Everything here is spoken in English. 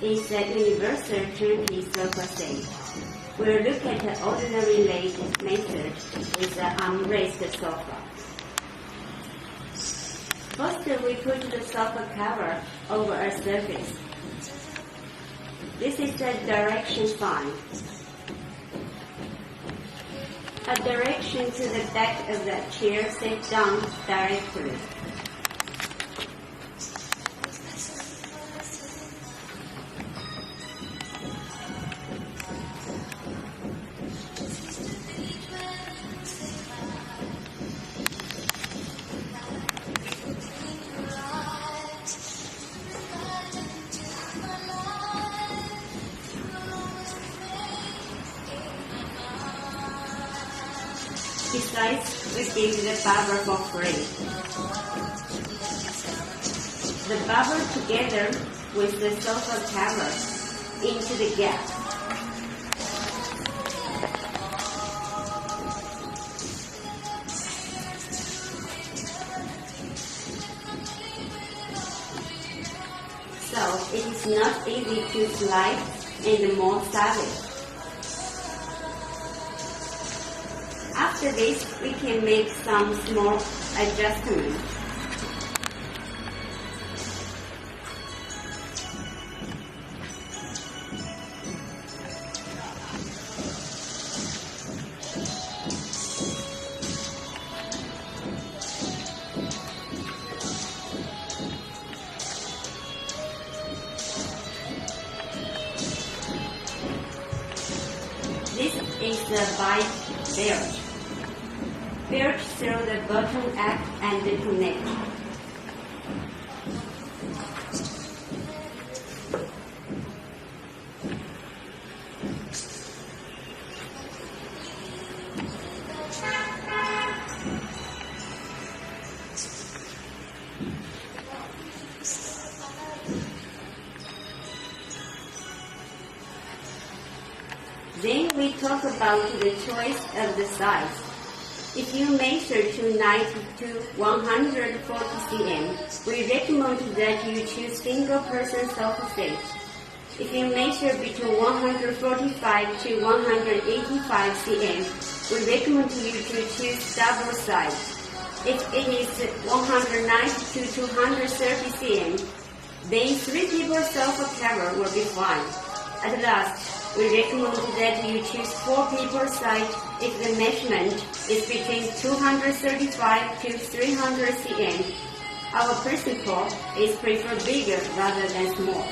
is a universal turnkey sofa set. We'll look at the ordinary laid method with an unraised sofa. First, we put the sofa cover over a surface. This is the direction sign. A direction to the back of the chair set down directly. Besides, we give the bubble for free. The bubble together with the sofa cover into the gap. So it is not easy to slide and more solid. After this, we can make some small adjustments. This is the bike belt. Belt through the bottom up and connect. Then we talk about the choice of the size. If you measure to 90 to 140 cm, we recommend that you choose single-person sofa set. If you measure between 145 to 185 cm, we recommend you to choose double size. If it is 190 to 230 cm, then 3 people sofa cover will be fine. At last, we recommend that you choose 4 people size if the measurement is between 235 to 300 cm. Our principle is prefer bigger rather than small.